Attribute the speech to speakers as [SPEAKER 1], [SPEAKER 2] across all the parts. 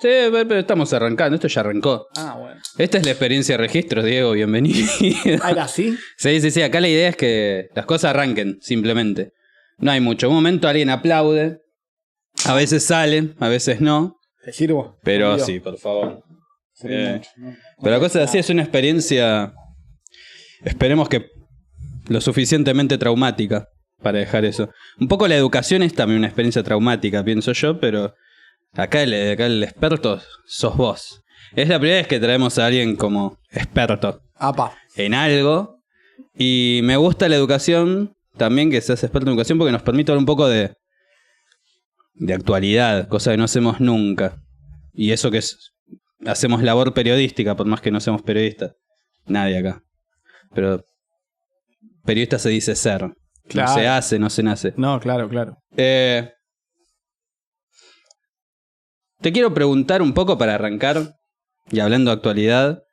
[SPEAKER 1] Sí, pero estamos arrancando, esto ya arrancó.
[SPEAKER 2] Bueno.
[SPEAKER 1] Esta es la experiencia de registros, Diego, bienvenido.
[SPEAKER 2] ¿Era así?
[SPEAKER 1] Sí, acá la idea es que las cosas arranquen, simplemente. No hay mucho. Un momento alguien aplaude, a veces sale, a veces no.
[SPEAKER 2] ¿Te sirvo?
[SPEAKER 1] Pero sí, por favor.
[SPEAKER 2] Pero
[SPEAKER 1] la cosa es así, es una experiencia, esperemos que lo suficientemente traumática para dejar eso. Un poco la educación es también una experiencia traumática, pienso yo, pero acá el experto sos vos. Es la primera vez que traemos a alguien como experto en algo. Y me gusta la educación también, que seas experto en educación, porque nos permite hablar un poco de actualidad, cosa que no hacemos nunca. Y eso que hacemos labor periodística, por más que no seamos periodistas. Nadie acá. Pero periodista se dice ser. Claro. No se hace, no se nace.
[SPEAKER 2] No, claro.
[SPEAKER 1] Te quiero preguntar un poco para arrancar, y hablando de actualidad,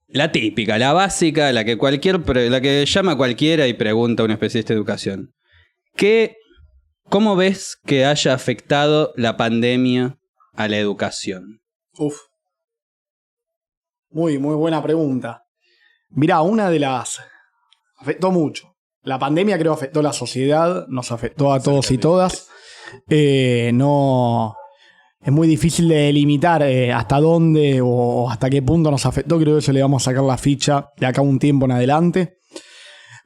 [SPEAKER 1] la típica, la básica, la que llama a cualquiera y pregunta a un especialista de educación. ¿Cómo ves que haya afectado la pandemia a la educación?
[SPEAKER 2] Muy buena pregunta. Mirá, afectó mucho. La pandemia creo afectó a la sociedad, nos afectó a todos y todas. No es muy difícil de delimitar hasta dónde o hasta qué punto nos afectó. Creo que eso le vamos a sacar la ficha de acá un tiempo en adelante.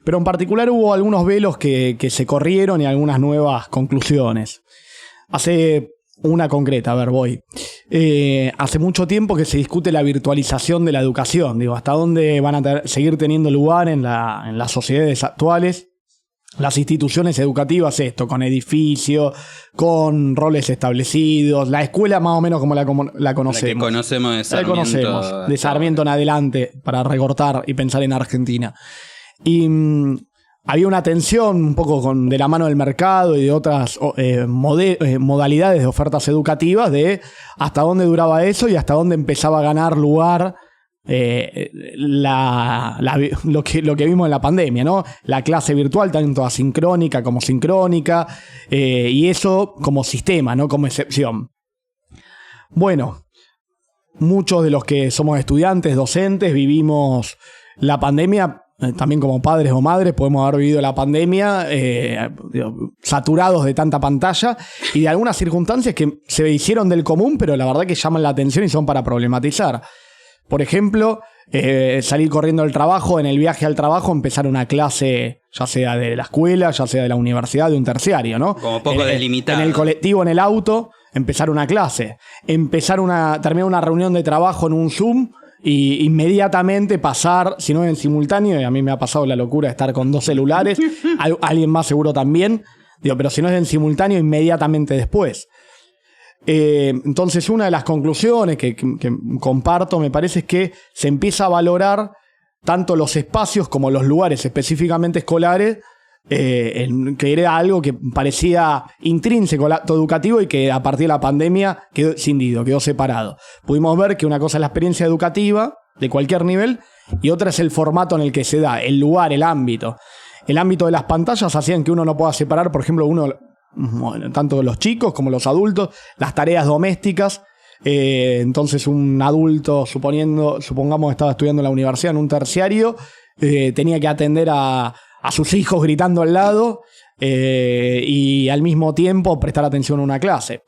[SPEAKER 2] Pero en particular hubo algunos velos que se corrieron y algunas nuevas conclusiones. Hace una concreta, voy. Hace mucho tiempo que se discute la virtualización de la educación. Hasta dónde van a seguir teniendo lugar en las sociedades actuales. Las instituciones educativas, con edificios, con roles establecidos. La escuela más o menos como la conocemos. La que
[SPEAKER 1] conocemos de Sarmiento.
[SPEAKER 2] De Sarmiento en adelante, para recortar y pensar en Argentina. Y había una tensión un poco de la mano del mercado y de otras modalidades de ofertas educativas de hasta dónde duraba eso y hasta dónde empezaba a ganar lugar lo que vimos en la pandemia, ¿no? La clase virtual, tanto asincrónica como sincrónica, y eso como sistema, no como excepción. Bueno, muchos de los que somos estudiantes, docentes, vivimos la pandemia. También como padres o madres podemos haber vivido la pandemia saturados de tanta pantalla y de algunas circunstancias que se hicieron del común, pero la verdad que llaman la atención y son para problematizar. Por ejemplo, salir corriendo del trabajo, en el viaje al trabajo, empezar una clase, ya sea de la escuela, ya sea de la universidad, de un terciario, ¿no?
[SPEAKER 1] Como poco delimitado.
[SPEAKER 2] En el colectivo, en el auto, empezar una clase. Terminar una reunión de trabajo en un Zoom y inmediatamente pasar, si no en simultáneo, y a mí me ha pasado la locura de estar con 2 celulares, alguien más seguro también, pero si no es en simultáneo, inmediatamente después. Entonces una de las conclusiones que comparto me parece es que se empieza a valorar tanto los espacios como los lugares específicamente escolares, que era algo que parecía intrínseco al acto educativo y que a partir de la pandemia quedó escindido, quedó separado. Pudimos ver que una cosa es la experiencia educativa de cualquier nivel y otra es el formato en el que se da, el lugar, el ámbito. El ámbito de las pantallas hacían que uno no pueda separar, por ejemplo, tanto los chicos como los adultos, las tareas domésticas. Entonces un adulto, supongamos estaba estudiando en la universidad en un terciario, tenía que atender a sus hijos gritando al lado y al mismo tiempo prestar atención a una clase.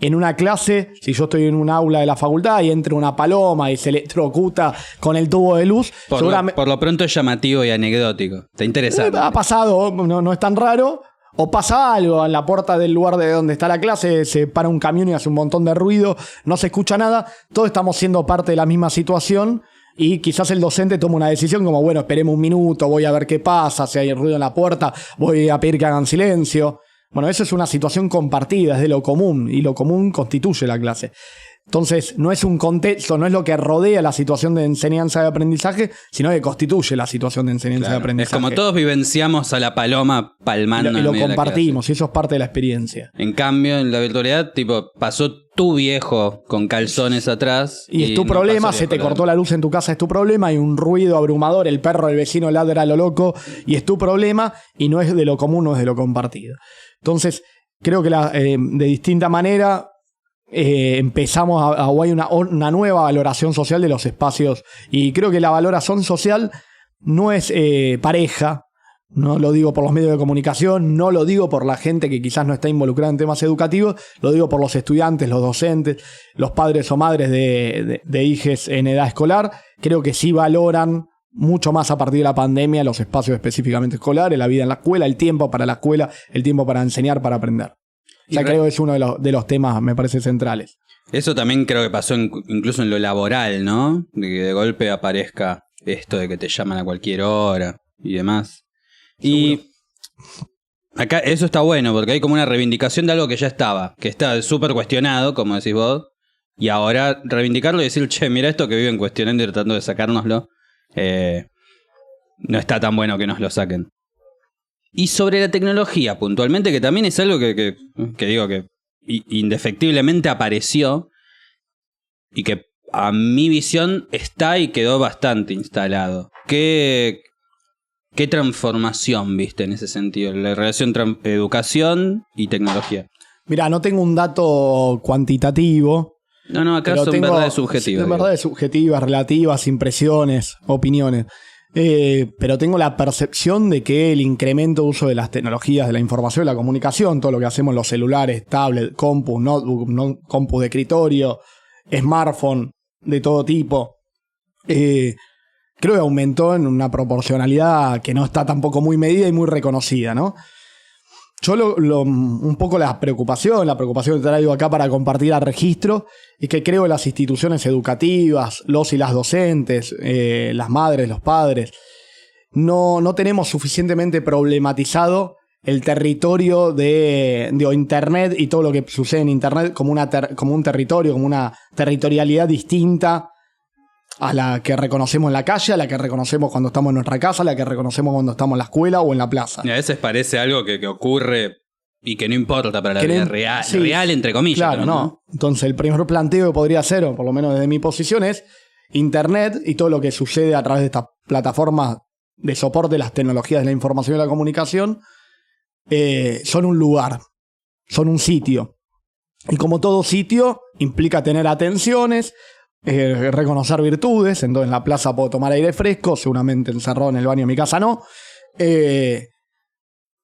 [SPEAKER 2] En una clase, si yo estoy en un aula de la facultad y entra una paloma y se electrocuta con el tubo de luz,
[SPEAKER 1] por lo pronto es llamativo y anecdótico. Está interesante.
[SPEAKER 2] Ha pasado, no es tan raro. O pasa algo en la puerta del lugar de donde está la clase, se para un camión y hace un montón de ruido, no se escucha nada. Todos estamos siendo parte de la misma situación y quizás el docente toma una decisión como, bueno, esperemos un minuto, voy a ver qué pasa, si hay ruido en la puerta, voy a pedir que hagan silencio. Bueno, eso es una situación compartida, es de lo común y lo común constituye la clase. Entonces, no es un contexto, no es lo que rodea la situación de enseñanza y aprendizaje, sino que constituye la situación de enseñanza y aprendizaje.
[SPEAKER 1] Es como todos vivenciamos a la paloma palmando.
[SPEAKER 2] Y lo compartimos, y eso es parte de la experiencia.
[SPEAKER 1] En cambio, en la virtualidad, pasó tu viejo con calzones atrás.
[SPEAKER 2] Y es tu problema, se te cortó la luz en tu casa, es tu problema, hay un ruido abrumador, el perro del vecino ladra a lo loco, y es tu problema, y no es de lo común, no es de lo compartido. Entonces, creo que de distinta manera empezamos o hay una nueva valoración social de los espacios. Y creo que la valoración social no es pareja. No lo digo por los medios de comunicación, no lo digo por la gente que quizás no está involucrada en temas educativos, lo digo por los estudiantes, los docentes, los padres o madres de hijes en edad escolar. Creo que sí valoran mucho más a partir de la pandemia los espacios específicamente escolares, la vida en la escuela, el tiempo para la escuela, el tiempo para enseñar, para aprender. O sea, creo que es uno de los temas, me parece, centrales.
[SPEAKER 1] Eso también creo que pasó incluso en lo laboral, ¿no? De que de golpe aparezca esto de que te llaman a cualquier hora y demás. Y acá eso está bueno porque hay como una reivindicación de algo que ya estaba, que está súper cuestionado, como decís vos, y ahora reivindicarlo y decir, che, mira esto que viven cuestionando y tratando de sacárnoslo, no está tan bueno que nos lo saquen. Y sobre la tecnología puntualmente, que también es algo que digo que indefectiblemente apareció y que a mi visión está y quedó bastante instalado. ¿Qué transformación viste en ese sentido? La relación educación y tecnología.
[SPEAKER 2] Mira, no tengo un dato cuantitativo.
[SPEAKER 1] No, acá son verdades subjetivas.
[SPEAKER 2] Son verdades subjetivas, relativas, impresiones, opiniones. Pero tengo la percepción de que el incremento de uso de las tecnologías de la información y la comunicación, todo lo que hacemos en los celulares, tablet, compu, notebook, compu de escritorio, smartphone de todo tipo, creo que aumentó en una proporcionalidad que no está tampoco muy medida y muy reconocida, ¿no? Yo un poco la preocupación que traigo acá para compartir al registro es que creo que las instituciones educativas, los y las docentes, las madres, los padres, no tenemos suficientemente problematizado el territorio de Internet y todo lo que sucede en Internet como un territorio, como una territorialidad distinta a la que reconocemos en la calle, a la que reconocemos cuando estamos en nuestra casa, a la que reconocemos cuando estamos en la escuela o en la plaza.
[SPEAKER 1] Y a veces parece algo que ocurre y que no importa para la vida real, sí, real entre comillas.
[SPEAKER 2] Claro, pero no. Entonces el primer planteo que podría hacer, o por lo menos desde mi posición, es Internet y todo lo que sucede a través de estas plataformas de soporte de las tecnologías de la información y la comunicación son un lugar, son un sitio. Y como todo sitio, implica tener atenciones, reconocer virtudes. Entonces en la plaza puedo tomar aire fresco, seguramente encerrado en el baño de mi casa no,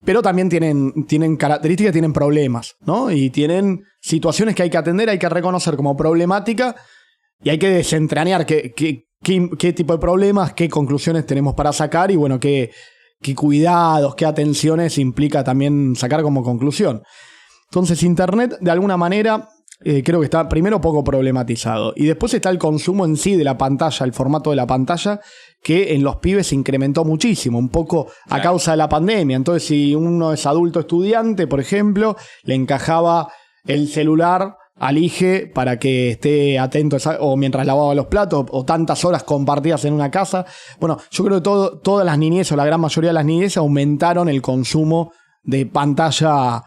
[SPEAKER 2] pero también tienen características, tienen problemas, ¿no? Y tienen situaciones que hay que atender, hay que reconocer como problemática y hay que desentrañar qué tipo de problemas, qué conclusiones tenemos para sacar y bueno, qué cuidados, qué atenciones implica también sacar como conclusión. Entonces Internet de alguna manera creo que está primero poco problematizado. Y después está el consumo en sí de la pantalla, el formato de la pantalla, que en los pibes se incrementó muchísimo, un poco a causa de la pandemia. Entonces, si uno es adulto estudiante, por ejemplo, le encajaba el celular al IGE para que esté atento, o mientras lavaba los platos, o tantas horas compartidas en una casa. Bueno, yo creo que todas las niñeces, o la gran mayoría de las niñeces, aumentaron el consumo de pantalla,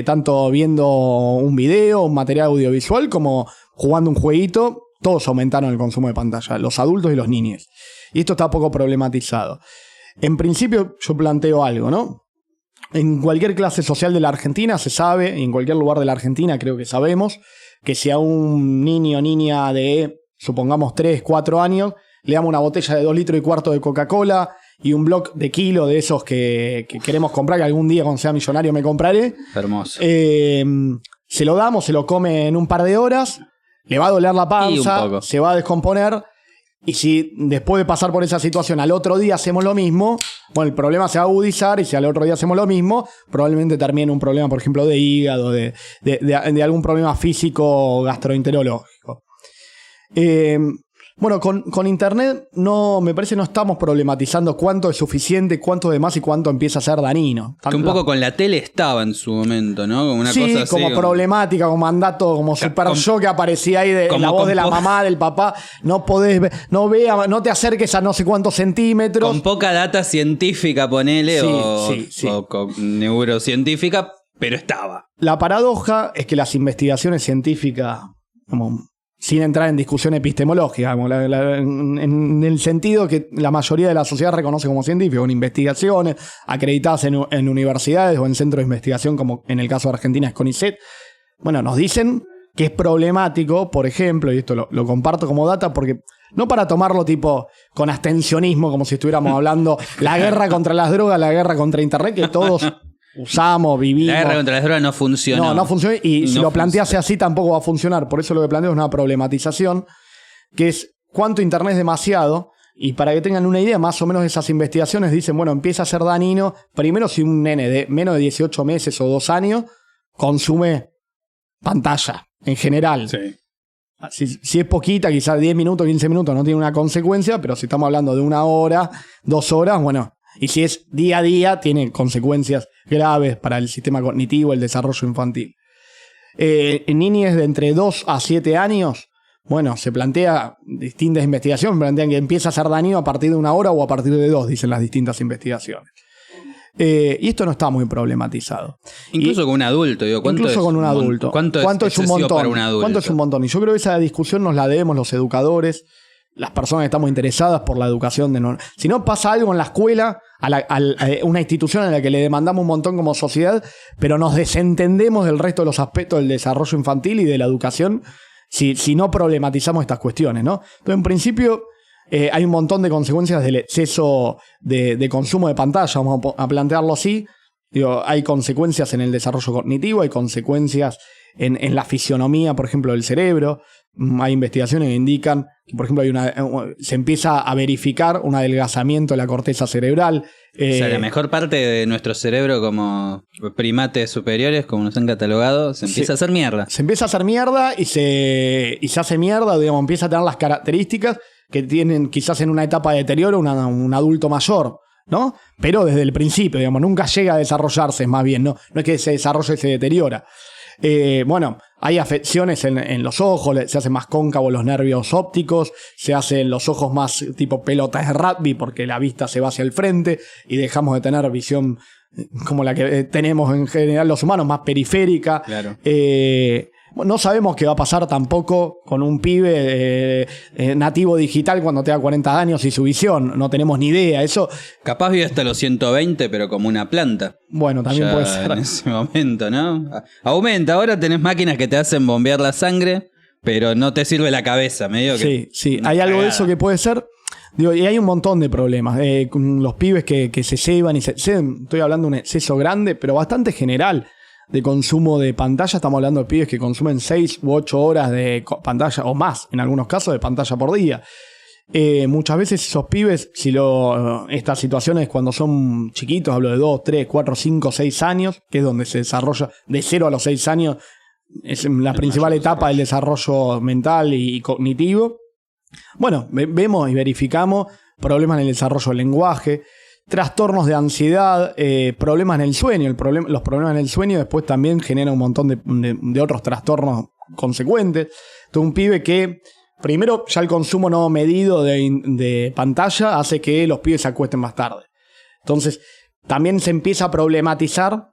[SPEAKER 2] tanto viendo un video, un material audiovisual, como jugando un jueguito. Todos aumentaron el consumo de pantalla, los adultos y los niños. Y esto está poco problematizado. En principio yo planteo algo, ¿no? En cualquier clase social de la Argentina se sabe, y en cualquier lugar de la Argentina creo que sabemos, que si a un niño o niña de, supongamos, 3, 4 años, le damos una botella de 2,25 litros de Coca-Cola y un bloque de kilo de esos que queremos comprar, que algún día cuando sea millonario me compraré.
[SPEAKER 1] Hermoso.
[SPEAKER 2] Se lo damos, se lo come en un par de horas, le va a doler la panza, se va a descomponer. Y si después de pasar por esa situación al otro día hacemos lo mismo, bueno, el problema se va a agudizar, y si al otro día hacemos lo mismo, probablemente termine en un problema, por ejemplo, de hígado, de algún problema físico gastroenterológico. Bueno, con Internet me parece no estamos problematizando cuánto es suficiente, cuánto de más y cuánto empieza a ser dañino.
[SPEAKER 1] Que un poco con la tele estaba en su momento, ¿no? Como una cosa así,
[SPEAKER 2] como problemática, como mandato, como super yo que aparecía ahí la voz de la mamá, del papá. No podés ver, no te acerques a no sé cuántos centímetros.
[SPEAKER 1] Con poca data científica, ponele, o con neurocientífica, pero estaba.
[SPEAKER 2] La paradoja es que las investigaciones científicas, como sin entrar en discusión epistemológica, en el sentido que la mayoría de la sociedad reconoce como científico, en investigaciones acreditadas en universidades o en centros de investigación, como en el caso de Argentina es CONICET, bueno, nos dicen que es problemático, por ejemplo, y esto lo comparto como data, porque no para tomarlo tipo con abstencionismo, como si estuviéramos hablando la guerra contra las drogas, la guerra contra Internet, que todos usamos, vivimos.
[SPEAKER 1] La guerra contra las drogas no funciona.
[SPEAKER 2] No funciona, y si
[SPEAKER 1] no
[SPEAKER 2] lo plantease así tampoco va a funcionar. Por eso lo que planteo es una problematización, que es cuánto Internet es demasiado. Y para que tengan una idea, más o menos esas investigaciones dicen, bueno, empieza a ser dañino, primero si un nene de menos de 18 meses o 2 años consume pantalla, en general.
[SPEAKER 1] Sí.
[SPEAKER 2] Si es poquita, quizás 10 minutos, 15 minutos no tiene una consecuencia, pero si estamos hablando de 1 hora, 2 horas, bueno, y si es día a día, tiene consecuencias graves para el sistema cognitivo, el desarrollo infantil. En niñas de entre 2 a 7 años, bueno, se plantea, distintas investigaciones plantean que empieza a ser dañino a partir de 1 hora o a partir de 2, dicen las distintas investigaciones. Y esto no está muy problematizado.
[SPEAKER 1] Incluso con un adulto, digo, ¿cuánto
[SPEAKER 2] incluso
[SPEAKER 1] es
[SPEAKER 2] con un adulto.
[SPEAKER 1] ¿Cuánto es un montón para un adulto?
[SPEAKER 2] ¿Cuánto es un montón? Y yo creo que esa discusión nos la debemos los educadores, las personas que estamos interesadas por la educación. Si no pasa algo en la escuela, a una institución a la que le demandamos un montón como sociedad, pero nos desentendemos del resto de los aspectos del desarrollo infantil y de la educación, si no problematizamos estas cuestiones, ¿no? Entonces, en principio, hay un montón de consecuencias del exceso de consumo de pantalla, vamos a plantearlo así. Digo, hay consecuencias en el desarrollo cognitivo, hay consecuencias en la fisionomía, por ejemplo, del cerebro. Hay investigaciones que indican que, por ejemplo, se empieza a verificar un adelgazamiento de la corteza cerebral.
[SPEAKER 1] O sea, la mejor parte de nuestro cerebro como primates superiores, como nos han catalogado, se empieza a hacer mierda.
[SPEAKER 2] Se empieza a hacer mierda y se hace mierda, digamos, empieza a tener las características que tienen quizás en una etapa de deterioro un adulto mayor, ¿no? Pero desde el principio, digamos, nunca llega a desarrollarse, más bien, no es que se desarrolle y se deteriora. Bueno, hay afecciones en los ojos, se hacen más cóncavos los nervios ópticos, se hacen los ojos más tipo pelotas de rugby porque la vista se va hacia el frente y dejamos de tener visión como la que tenemos en general los humanos, más periférica.
[SPEAKER 1] Claro.
[SPEAKER 2] No sabemos qué va a pasar tampoco con un pibe nativo digital cuando tenga 40 años y su visión. No tenemos ni idea. Eso
[SPEAKER 1] capaz vive hasta los 120, pero como una planta.
[SPEAKER 2] Bueno, también
[SPEAKER 1] ya
[SPEAKER 2] puede ser.
[SPEAKER 1] En ese momento, ¿no? Aumenta. Ahora tenés máquinas que te hacen bombear la sangre, pero no te sirve la cabeza, medio que...
[SPEAKER 2] Sí. Hay algo de eso que puede ser. Digo, y hay un montón de problemas. Los pibes que se ceban y se ceden. Estoy hablando de un exceso grande, pero bastante general, de consumo de pantalla. Estamos hablando de pibes que consumen 6 u 8 horas de pantalla o más, en algunos casos, de pantalla por día. Muchas veces esos pibes, estas situaciones cuando son chiquitos, hablo de 2, 3, 4, 5, 6 años, que es donde se desarrolla de 0 a los 6 años, es la principal etapa del desarrollo mental y cognitivo. Bueno, vemos y verificamos problemas en el desarrollo del lenguaje, trastornos de ansiedad, problemas en el sueño. Los problemas en el sueño después también generan un montón de otros trastornos consecuentes. Entonces, un pibe que, primero, ya el consumo no medido de pantalla hace que los pibes se acuesten más tarde. Entonces, también se empieza a problematizar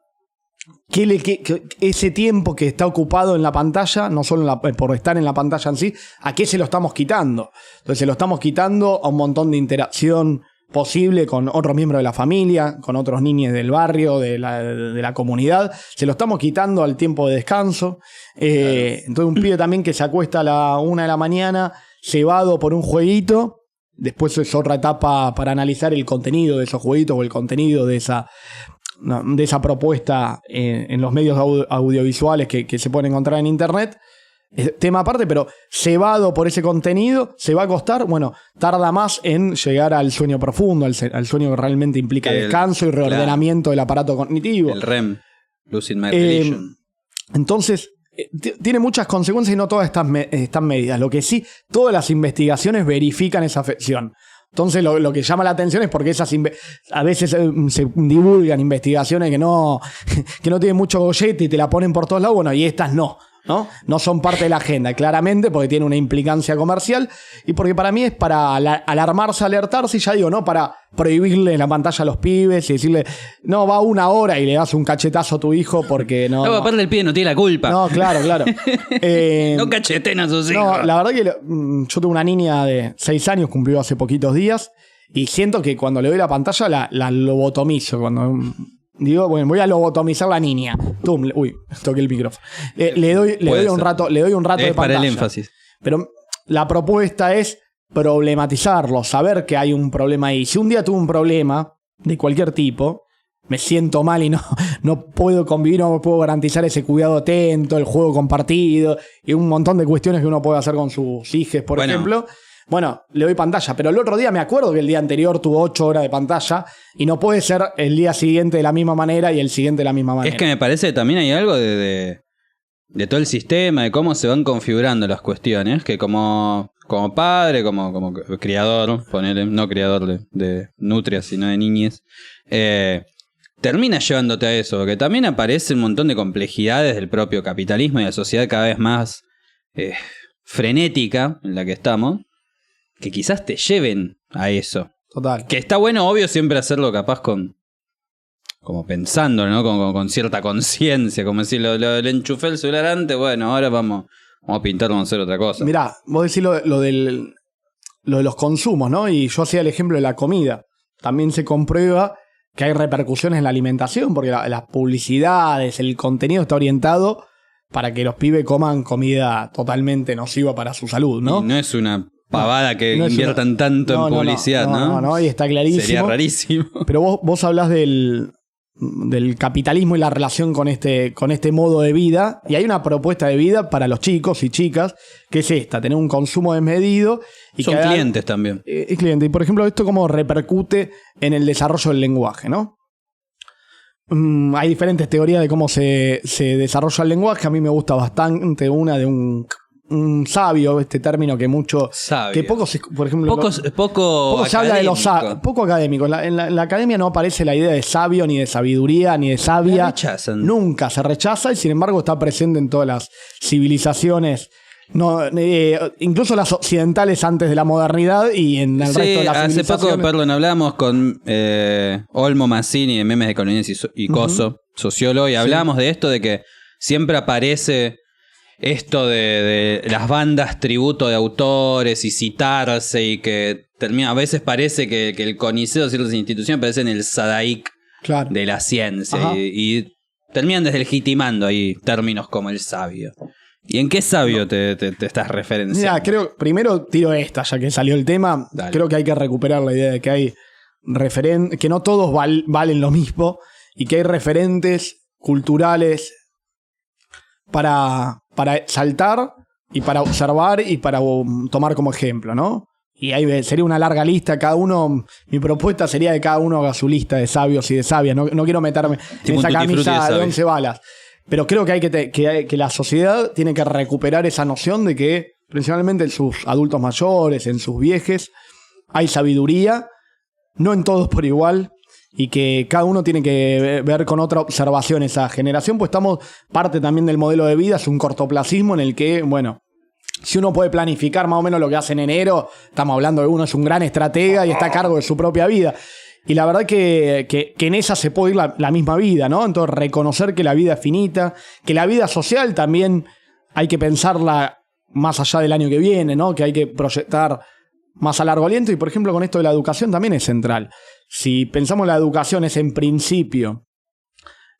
[SPEAKER 2] que ese tiempo que está ocupado en la pantalla, no solo por estar en la pantalla en sí, ¿a qué se lo estamos quitando? Entonces, se lo estamos quitando a un montón de interacción posible con otros miembros de la familia, con otros niños del barrio, de la comunidad. Se lo estamos quitando al tiempo de descanso. Entonces un pibe también que se acuesta a la 1 de la mañana, cebado por un jueguito. Después es otra etapa para analizar el contenido de esos jueguitos o el contenido de esa propuesta en los medios audiovisuales que se pueden encontrar en internet. Tema aparte, pero cebado por ese contenido, se va a acostar, bueno, tarda más en llegar al sueño profundo, al sueño que realmente implica descanso y reordenamiento del aparato cognitivo.
[SPEAKER 1] El REM, Lucid My Religion.
[SPEAKER 2] Entonces, tiene muchas consecuencias y no todas están medidas. Lo que sí, todas las investigaciones verifican esa afección. Entonces lo que llama la atención es porque a veces se divulgan investigaciones que no tienen mucho gollete y te la ponen por todos lados, bueno, y estas no son parte de la agenda, claramente, porque tiene una implicancia comercial y porque para mí es para alarmarse, alertarse, y ya digo, no para prohibirle la pantalla a los pibes y decirle, no, va 1 hora y le das un cachetazo a tu hijo porque no.
[SPEAKER 1] Aparte el pibe no tiene la culpa.
[SPEAKER 2] No, claro.
[SPEAKER 1] No cacheten a sus hijos.
[SPEAKER 2] No, la verdad que yo tengo una niña de 6 años, cumplió hace poquitos días, y siento que cuando le doy la pantalla la lobotomizo, cuando Digo, bueno, voy a lobotomizar a la niña. Uy, toqué el micrófono. Le doy un rato de pantalla.
[SPEAKER 1] Para el énfasis.
[SPEAKER 2] Pero la propuesta es problematizarlo, saber que hay un problema ahí. Si un día tuve un problema de cualquier tipo, me siento mal y no puedo convivir, no puedo garantizar ese cuidado atento, el juego compartido y un montón de cuestiones que uno puede hacer con sus hijos, por ejemplo. Bueno, le doy pantalla, pero el otro día me acuerdo que el día anterior tuvo 8 horas de pantalla y no puede ser el día siguiente de la misma manera y el siguiente de la misma manera.
[SPEAKER 1] Es que me parece que también hay algo de todo el sistema, de cómo se van configurando las cuestiones, que como padre, como criador, ponele, no criador de nutrias, sino de niñes, termina llevándote a eso, que también aparece un montón de complejidades del propio capitalismo y la sociedad cada vez más frenética en la que estamos, que quizás te lleven a eso.
[SPEAKER 2] Total.
[SPEAKER 1] Que está bueno, obvio, siempre hacerlo capaz como pensando, ¿no? Con cierta conciencia, como decir, le enchufé el celular antes, bueno, ahora vamos a pintarlo, vamos a hacer otra cosa.
[SPEAKER 2] Mirá, vos decís lo de los consumos, ¿no? Y yo hacía el ejemplo de la comida. También se comprueba que hay repercusiones en la alimentación, porque las publicidades, el contenido está orientado para que los pibes coman comida totalmente nociva para su salud, ¿no?
[SPEAKER 1] Y no es una pavada que inviertan tanto en publicidad, ¿no?
[SPEAKER 2] No, y está clarísimo.
[SPEAKER 1] Sería rarísimo.
[SPEAKER 2] Pero vos hablás del capitalismo y la relación con este modo de vida, y hay una propuesta de vida para los chicos y chicas, que es esta, tener un consumo desmedido. Y
[SPEAKER 1] son clientes también.
[SPEAKER 2] Es cliente. Y por ejemplo, esto cómo repercute en el desarrollo del lenguaje, ¿no? Hay diferentes teorías de cómo se desarrolla el lenguaje. A mí me gusta bastante una de un sabio, este término que mucho...
[SPEAKER 1] Sabio.
[SPEAKER 2] Que poco por ejemplo...
[SPEAKER 1] Poco
[SPEAKER 2] se habla de los sabios. Poco académico. En la academia no aparece la idea de sabio, ni de sabiduría, ni de sabia.
[SPEAKER 1] La rechazan.
[SPEAKER 2] Nunca se rechaza y sin embargo está presente en todas las civilizaciones. No, incluso las occidentales antes de la modernidad y en el resto de las civilizaciones.
[SPEAKER 1] Hace poco, perdón, hablamos con Olmo Mazzini de Memes de Colonias y Coso, sociólogo, y hablamos de esto, de que siempre aparece esto de las bandas tributo de autores y citarse, y que termina, a veces parece que el CONICET o ciertas instituciones parecen el Sadaic de la ciencia, y terminan deslegitimando ahí términos como el sabio. ¿Y en qué sabio te estás referenciando?
[SPEAKER 2] Mira, primero tiro esta, ya que salió el tema. Dale. Creo que hay que recuperar la idea de que hay que no todos valen lo mismo y que hay referentes culturales para saltar y para observar y para tomar como ejemplo, ¿no? Y ahí sería una larga lista, cada uno, mi propuesta sería que cada uno haga su lista de sabios y de sabias. No quiero meterme en esa camisa de 11 balas. Pero creo que hay que la sociedad tiene que recuperar esa noción de que, principalmente en sus adultos mayores, en sus viejes, hay sabiduría, no en todos por igual, y que cada uno tiene que ver con otra observación esa generación, pues estamos parte también del modelo de vida, es un cortoplacismo en el que, bueno, si uno puede planificar más o menos lo que hace en enero, estamos hablando de uno es un gran estratega y está a cargo de su propia vida. Y la verdad que en esa se puede ir la misma vida, ¿no? Entonces reconocer que la vida es finita, que la vida social también hay que pensarla más allá del año que viene, ¿no? Que hay que proyectar más a largo aliento. Y por ejemplo con esto de la educación también es central. Si pensamos la educación es en principio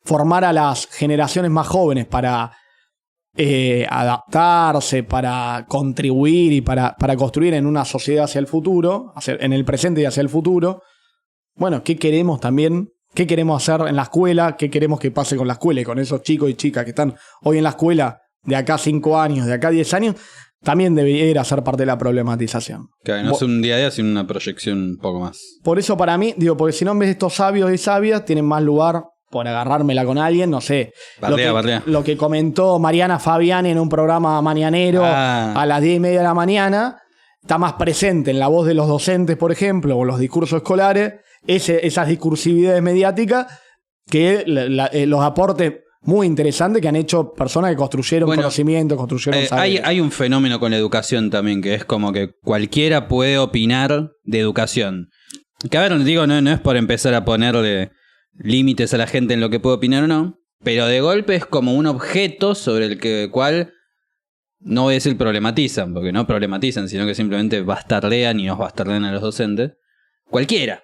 [SPEAKER 2] formar a las generaciones más jóvenes para adaptarse, para contribuir y para construir en una sociedad hacia el futuro, en el presente y hacia el futuro. Bueno, ¿qué queremos también? ¿Qué queremos hacer en la escuela? ¿Qué queremos que pase con la escuela? Y con esos chicos y chicas que están hoy en la escuela, de acá 5 años, de acá 10 años, también debería ser parte de la problematización.
[SPEAKER 1] Claro, no es un día a día, sino una proyección un poco más.
[SPEAKER 2] Por eso para mí, porque si no en vez de estos sabios y sabias, tienen más lugar por agarrármela con alguien, no sé.
[SPEAKER 1] Bardea.
[SPEAKER 2] Lo que comentó Mariana Fabiani en un programa mañanero a las 10:30 de la mañana, está más presente en la voz de los docentes, por ejemplo, o los discursos escolares, esas discursividades mediáticas que los aportes muy interesantes que han hecho personas que construyeron conocimiento, construyeron saber.
[SPEAKER 1] Hay un fenómeno con la educación también, que es como que cualquiera puede opinar de educación. Que a ver, digo, no es por empezar a ponerle límites a la gente en lo que puede opinar o no, pero de golpe es como un objeto sobre el cual no voy a decir problematizan, porque no problematizan, sino que simplemente bastardean y nos bastardean a los docentes. Cualquiera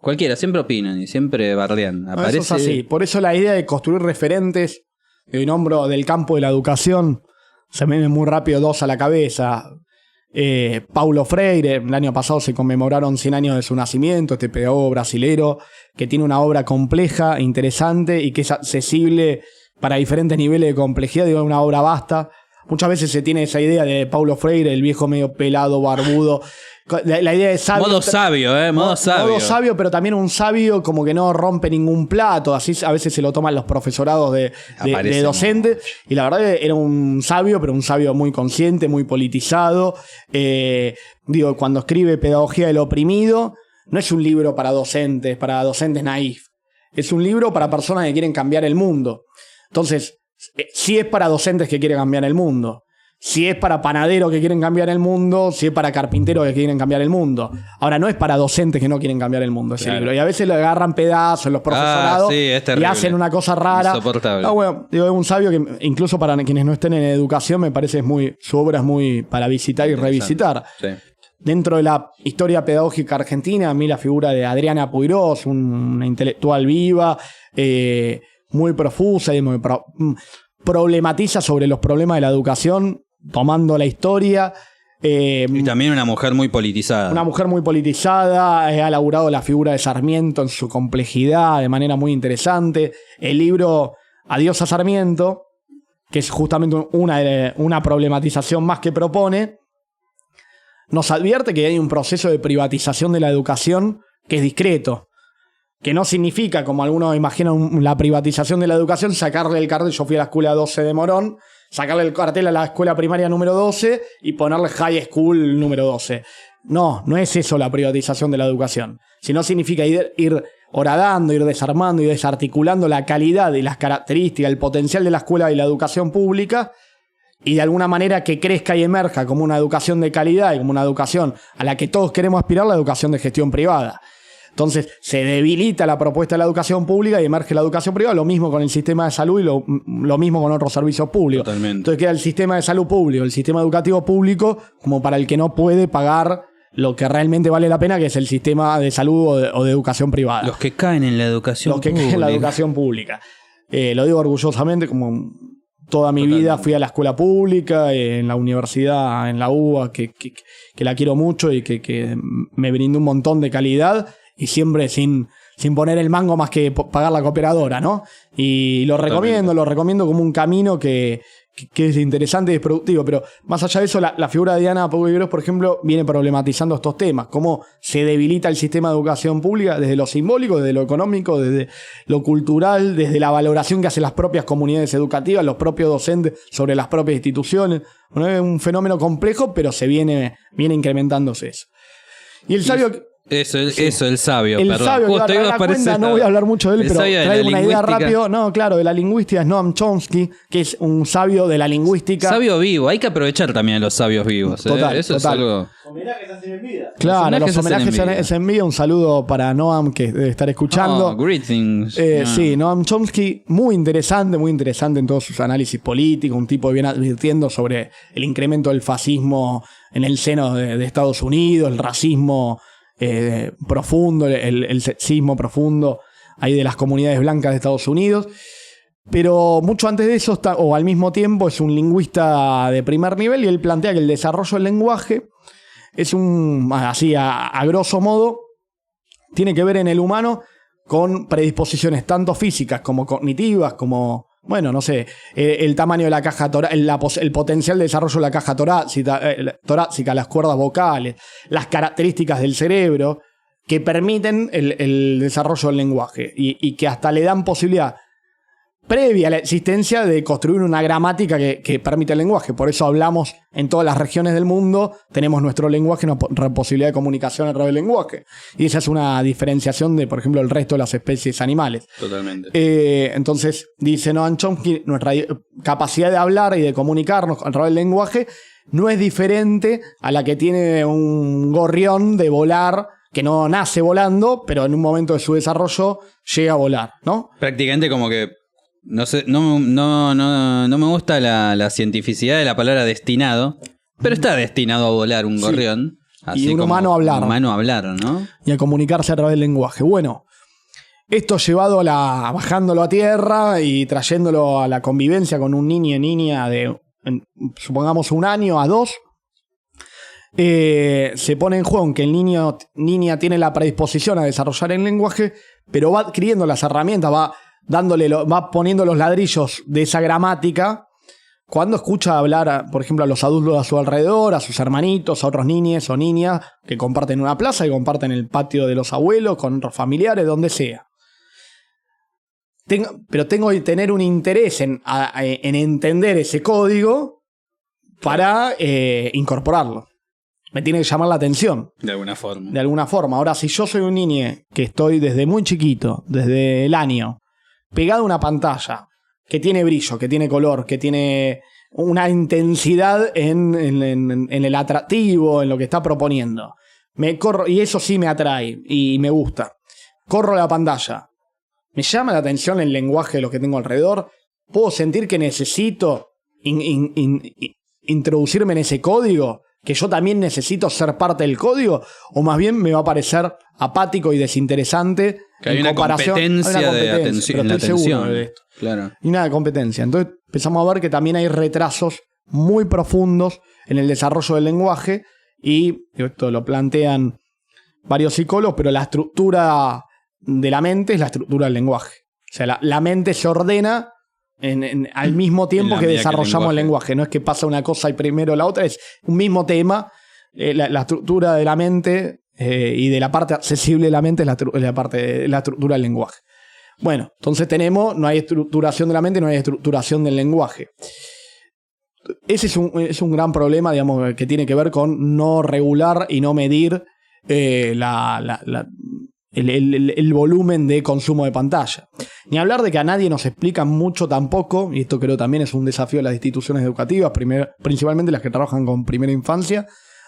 [SPEAKER 1] Cualquiera, siempre opinan y siempre bardean. Aparece...
[SPEAKER 2] Eso es así. Por eso la idea de construir referentes, de nombro del campo de la educación, se me vienen muy rápido dos a la cabeza. Paulo Freire, el año pasado se conmemoraron 100 años de su nacimiento, este pedagogo brasilero, que tiene una obra compleja, interesante y que es accesible para diferentes niveles de complejidad, digo, una obra vasta. Muchas veces se tiene esa idea de Paulo Freire, el viejo medio pelado, barbudo. La idea de sabio.
[SPEAKER 1] Modo sabio, Modo sabio.
[SPEAKER 2] Modo sabio, pero también un sabio como que no rompe ningún plato. Así a veces se lo toman los profesorados de docentes. Y la verdad era un sabio, pero un sabio muy consciente, muy politizado. Cuando escribe Pedagogía del Oprimido, no es un libro para docentes naif. Es un libro para personas que quieren cambiar el mundo. Entonces, sí es para docentes que quieren cambiar el mundo. Si es para panaderos que quieren cambiar el mundo, si es para carpinteros que quieren cambiar el mundo. Ahora, no es para docentes que no quieren cambiar el mundo ese libro. Y a veces le agarran pedazos los profesorados y hacen una cosa rara.
[SPEAKER 1] Insoportable.
[SPEAKER 2] Es un sabio que incluso para quienes no estén en educación me parece su obra es muy para visitar y revisitar.
[SPEAKER 1] Sí.
[SPEAKER 2] Dentro de la historia pedagógica argentina, a mí la figura de Adriana Puigros, una intelectual viva, muy profusa y muy problematiza sobre los problemas de la educación, tomando la historia.
[SPEAKER 1] Y también una mujer muy politizada.
[SPEAKER 2] Una mujer muy politizada, ha elaborado la figura de Sarmiento en su complejidad de manera muy interesante. El libro Adiós a Sarmiento, que es justamente una problematización más que propone, nos advierte que hay un proceso de privatización de la educación que es discreto. Que no significa, como algunos imaginan, la privatización de la educación, sacarle el cartel. Yo fui a la escuela 12 de Morón, sacarle el cartel a la escuela primaria número 12 y ponerle high school número 12. No es eso la privatización de la educación. Sino significa ir horadando, ir desarmando y desarticulando la calidad y las características, el potencial de la escuela y la educación pública, y de alguna manera que crezca y emerja como una educación de calidad y como una educación a la que todos queremos aspirar, la educación de gestión privada. Entonces se debilita la propuesta de la educación pública y emerge la educación privada, lo mismo con el sistema de salud y lo mismo con otros servicios públicos.
[SPEAKER 1] Totalmente.
[SPEAKER 2] Entonces queda el sistema de salud público, el sistema educativo público, como para el que no puede pagar lo que realmente vale la pena, que es el sistema de salud o de educación privada.
[SPEAKER 1] Los que caen en la educación pública.
[SPEAKER 2] Caen en la educación pública. Lo digo orgullosamente, como toda mi vida fui a la escuela pública, en la universidad, en la UBA, que la quiero mucho y que me brindó un montón de calidad. Y siempre sin poner el mango más que pagar la cooperadora, ¿no? Y lo recomiendo como un camino que es interesante y es productivo. Pero más allá de eso, la figura de Diana Puigros, por ejemplo, viene problematizando estos temas. Cómo se debilita el sistema de educación pública desde lo simbólico, desde lo económico, desde lo cultural, desde la valoración que hacen las propias comunidades educativas, los propios docentes sobre las propias instituciones. Bueno, es un fenómeno complejo, pero viene incrementándose eso. Y el sabio...
[SPEAKER 1] Eso, el sabio,
[SPEAKER 2] el
[SPEAKER 1] perdón.
[SPEAKER 2] sabio,
[SPEAKER 1] Justo
[SPEAKER 2] que cuenta, no voy a hablar mucho de él, pero traigo una idea rápido. No, claro, de la lingüística es Noam Chomsky, que es un sabio de la lingüística.
[SPEAKER 1] Sabio vivo, hay que aprovechar también a los sabios vivos.
[SPEAKER 2] Total,
[SPEAKER 1] eso
[SPEAKER 2] total.
[SPEAKER 1] es algo...
[SPEAKER 3] Homenajes hacen en vida.
[SPEAKER 2] Claro, los homenajes se envía. Un saludo para Noam, que debe estar escuchando.
[SPEAKER 1] Oh, greetings.
[SPEAKER 2] Sí, Noam Chomsky, muy interesante en todos sus análisis políticos. Un tipo que viene advirtiendo sobre el incremento del fascismo en el seno de Estados Unidos, el racismo profundo, el sexismo profundo ahí de las comunidades blancas de Estados Unidos. Pero mucho antes de eso, o al mismo tiempo, es un lingüista de primer nivel, y él plantea que el desarrollo del lenguaje es así a grosso modo, tiene que ver en el humano con predisposiciones tanto físicas como cognitivas, como, bueno, no sé, el tamaño de la caja torácica, el potencial de desarrollo de la caja torácica, las cuerdas vocales, las características del cerebro que permiten el desarrollo del lenguaje y que hasta le dan posibilidad previa a la existencia de construir una gramática que permite el lenguaje. Por eso hablamos en todas las regiones del mundo, tenemos nuestro lenguaje, una posibilidad de comunicación a través del lenguaje. Y esa es una diferenciación de, por ejemplo, el resto de las especies animales.
[SPEAKER 1] Totalmente.
[SPEAKER 2] Entonces, dice Noam Chomsky, nuestra capacidad de hablar y de comunicarnos a través del lenguaje no es diferente a la que tiene un gorrión de volar, que no nace volando, pero en un momento de su desarrollo llega a volar, ¿no?
[SPEAKER 1] Prácticamente como que no sé, no me gusta la cientificidad de la palabra destinado, pero está destinado a volar un gorrión. Así
[SPEAKER 2] y un
[SPEAKER 1] como
[SPEAKER 2] humano hablar.
[SPEAKER 1] Humano hablar, ¿no?
[SPEAKER 2] Y a comunicarse a través del lenguaje. Bueno, esto llevado bajándolo a tierra y trayéndolo a la convivencia con un niño y niña de, supongamos, 1 año a 2, se pone en juego en que el niña tiene la predisposición a desarrollar el lenguaje, pero va adquiriendo las herramientas, va poniendo los ladrillos de esa gramática cuando escucha hablar, por ejemplo, a los adultos a su alrededor, a sus hermanitos, a otros niños o niñas que comparten una plaza, que comparten el patio de los abuelos, con otros familiares, donde sea. Pero tengo que tener un interés en entender ese código para incorporarlo. Me tiene que llamar la atención.
[SPEAKER 1] De alguna forma.
[SPEAKER 2] De alguna forma. Ahora, si yo soy un niño que estoy desde muy chiquito, desde el año, pegado a una pantalla, que tiene brillo, que tiene color, que tiene una intensidad en el atractivo, en lo que está proponiendo. Y eso sí me atrae y me gusta. Corro la pantalla. Me llama la atención el lenguaje de lo que tengo alrededor. Puedo sentir que necesito introducirme en ese código, que yo también necesito ser parte del código, o más bien me va a parecer apático y desinteresante.
[SPEAKER 1] Que hay una competencia de atención.
[SPEAKER 2] Pero estoy seguro de esto.
[SPEAKER 1] Claro.
[SPEAKER 2] Y nada de competencia. Entonces empezamos a ver que también hay retrasos muy profundos en el desarrollo del lenguaje, y esto lo plantean varios psicólogos, pero la estructura de la mente es la estructura del lenguaje. O sea, la mente se ordena al mismo tiempo que desarrollamos el lenguaje. No es que pasa una cosa y primero la otra, es un mismo tema. La estructura de la mente y de la parte accesible de la mente es la estructura del lenguaje. Bueno, entonces no hay estructuración de la mente, no hay estructuración del lenguaje. Ese es un gran problema, digamos, que tiene que ver con no regular y no medir el volumen de consumo de pantalla. Ni hablar de que a nadie nos explican mucho tampoco, y esto creo también es un desafío de las instituciones educativas, principalmente las que trabajan con primera infancia,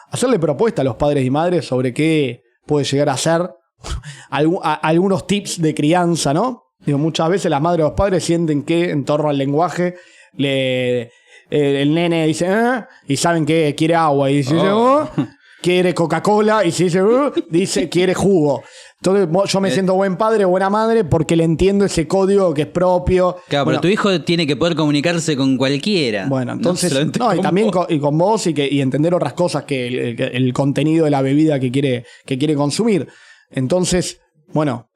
[SPEAKER 2] hacerle propuesta a los padres y madres sobre qué puede llegar a ser algunos tips de crianza, ¿no? Digo, muchas veces las madres o los padres sienten que en torno al lenguaje el nene dice y saben que quiere agua, y dice quiere Coca-Cola, y si dice quiere jugo. Entonces yo me siento buen padre o buena madre porque le entiendo ese código que es propio.
[SPEAKER 1] Claro, pero tu hijo tiene que poder comunicarse con cualquiera.
[SPEAKER 2] Bueno, entonces, y también con vos y entender otras cosas que el contenido de la bebida que quiere consumir. Entonces, bueno,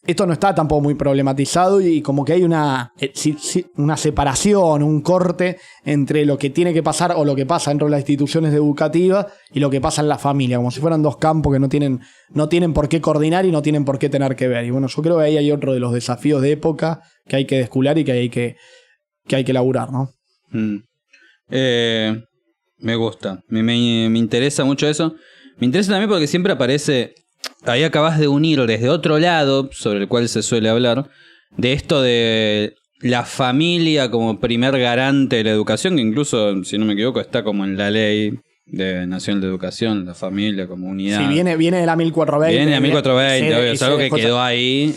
[SPEAKER 2] esto no está tampoco muy problematizado, y como que hay una separación, un corte entre lo que tiene que pasar o lo que pasa dentro de las instituciones educativas y lo que pasa en la familia, como si fueran dos campos que no tienen por qué coordinar y no tienen por qué tener que ver. Y bueno, yo creo que ahí hay otro de los desafíos de época que hay que descular y que hay que laburar, ¿no?
[SPEAKER 1] Me gusta, me interesa mucho eso. Me interesa también porque siempre aparece... Ahí acabas de unir desde otro lado, sobre el cual se suele hablar, de esto de la familia como primer garante de la educación, que incluso, si no me equivoco, está como en la ley nacional de educación, la familia como unidad.
[SPEAKER 2] Sí, viene de la 1420.
[SPEAKER 1] Viene de la 1420, obvio, es algo que quedó ahí.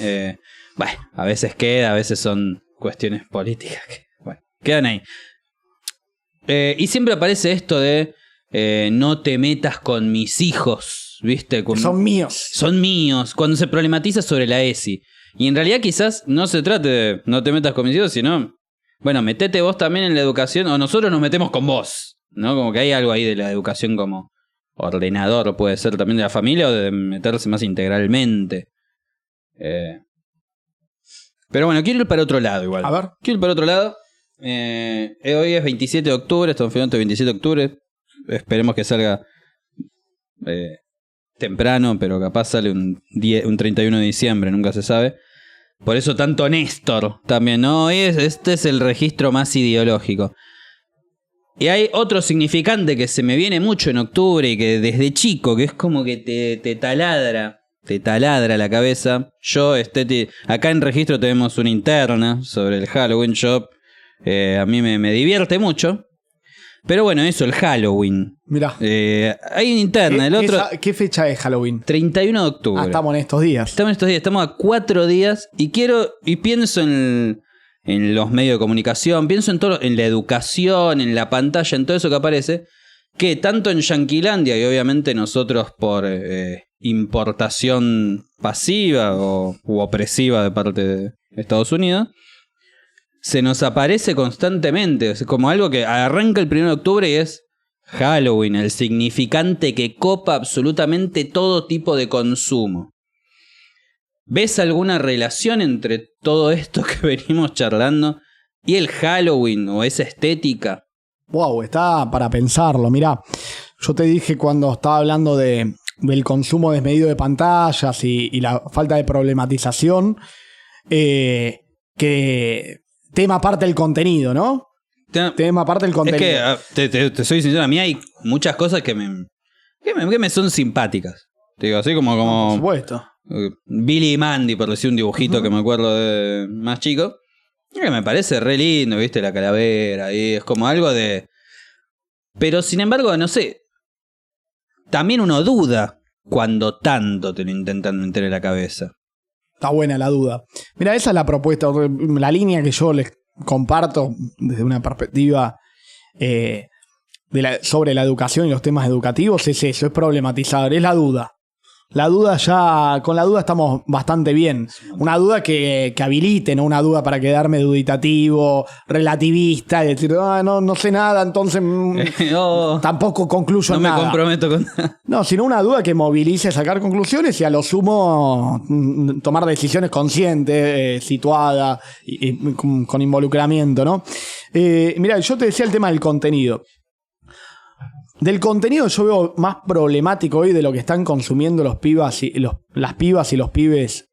[SPEAKER 1] Bueno, a veces queda, a veces son cuestiones políticas que, bueno, quedan ahí. Y siempre aparece esto de no te metas con mis hijos. ¿Viste?
[SPEAKER 2] Son míos.
[SPEAKER 1] Son míos. Cuando se problematiza sobre la ESI. Y en realidad quizás no se trate de no te metas con mis hijos, sino, bueno, metete vos también en la educación, o nosotros nos metemos con vos, ¿no? Como que hay algo ahí de la educación como ordenador, puede ser también de la familia, o de meterse más integralmente. Pero bueno, quiero ir para otro lado igual.
[SPEAKER 2] A ver.
[SPEAKER 1] Quiero ir para otro lado. Hoy es 27 de octubre, estamos filmando el 27 de octubre. Esperemos que salga... temprano, pero capaz sale un 31 de diciembre, nunca se sabe. Por eso tanto Néstor también, ¿no? Este es el registro más ideológico. Y hay otro significante que se me viene mucho en octubre y que desde chico, que es como que te taladra la cabeza. Acá en registro tenemos una interna sobre el Halloween Shop. A mí me divierte mucho. Pero bueno, eso, el Halloween.
[SPEAKER 2] Mirá.
[SPEAKER 1] Hay una interna.
[SPEAKER 2] ¿Qué fecha es Halloween?
[SPEAKER 1] 31 de octubre.
[SPEAKER 2] Estamos en estos días.
[SPEAKER 1] Estamos a 4 días y pienso en los medios de comunicación, pienso en todo, en la educación, en la pantalla, en todo eso que aparece. que tanto en Yanquilandia y obviamente nosotros por importación pasiva u opresiva de parte de Estados Unidos, se nos aparece constantemente, es como algo que arranca el 1 de octubre y es Halloween, el significante que copa absolutamente todo tipo de consumo. ¿Ves alguna relación entre todo esto que venimos charlando y el Halloween o esa estética?
[SPEAKER 2] Wow, está para pensarlo. Mirá, yo te dije cuando estaba hablando del consumo desmedido de pantallas y la falta de problematización, que tema aparte del contenido, ¿no? Tema aparte del contenido.
[SPEAKER 1] Es que, te soy sincero, a mí hay muchas cosas que me son simpáticas. Te digo, así como
[SPEAKER 2] Por supuesto.
[SPEAKER 1] Billy y Mandy, por decir un dibujito que me acuerdo de más chico. Que me parece re lindo, ¿viste? La calavera, y es como algo de... Pero sin embargo, no sé, también uno duda cuando tanto te lo intentan meter en la cabeza.
[SPEAKER 2] Está buena la duda. Mira, esa es la propuesta, la línea que yo les comparto desde una perspectiva sobre la educación y los temas educativos, es eso, es problematizar, es la duda. La duda ya, con la duda estamos bastante bien. Una duda que habilite, no una duda para quedarme duditativo, relativista y decir, no sé nada, entonces tampoco concluyo
[SPEAKER 1] no
[SPEAKER 2] nada.
[SPEAKER 1] No me comprometo con nada.
[SPEAKER 2] No, sino una duda que movilice, sacar conclusiones y a lo sumo tomar decisiones conscientes, situadas y con involucramiento, ¿no? Mirá, yo te decía el tema del contenido. Del contenido yo veo más problemático hoy de lo que están consumiendo las pibas y los pibes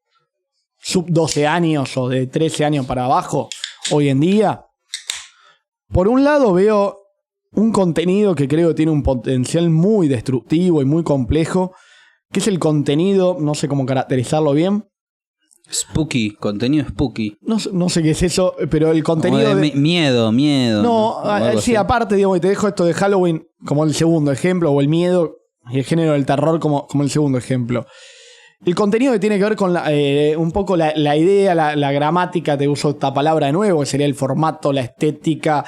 [SPEAKER 2] sub 12 años o de 13 años para abajo hoy en día. Por un lado veo un contenido que creo que tiene un potencial muy destructivo y muy complejo, que es el contenido, no sé cómo caracterizarlo bien.
[SPEAKER 1] Spooky, contenido spooky.
[SPEAKER 2] No sé qué es eso, pero el contenido
[SPEAKER 1] de miedo.
[SPEAKER 2] No, sí, aparte, digamos, te dejo esto de Halloween como el segundo ejemplo, o el miedo y el género del terror como el segundo ejemplo. El contenido que tiene que ver con un poco la idea, la gramática, te uso esta palabra de nuevo, que sería el formato, la estética,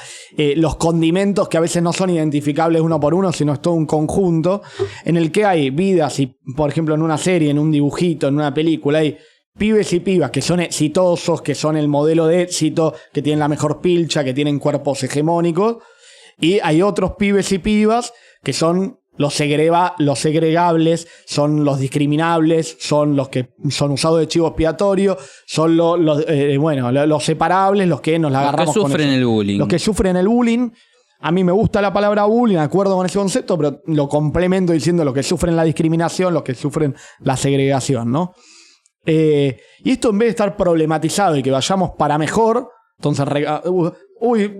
[SPEAKER 2] los condimentos que a veces no son identificables uno por uno, sino es todo un conjunto, en el que hay vidas, y por ejemplo en una serie, en un dibujito, en una película, hay pibes y pibas que son exitosos, que son el modelo de éxito, que tienen la mejor pilcha, que tienen cuerpos hegemónicos. Y hay otros pibes y pibas que son los segregables, son los discriminables, son los que son usados de chivo expiatorio, son los separables, los que nos la agarramos
[SPEAKER 1] con eso. Los que sufren el bullying.
[SPEAKER 2] Los que sufren el bullying. A mí me gusta la palabra bullying, de acuerdo con ese concepto, pero lo complemento diciendo los que sufren la discriminación, los que sufren la segregación, ¿no? Y esto, en vez de estar problematizado y que vayamos para mejor, entonces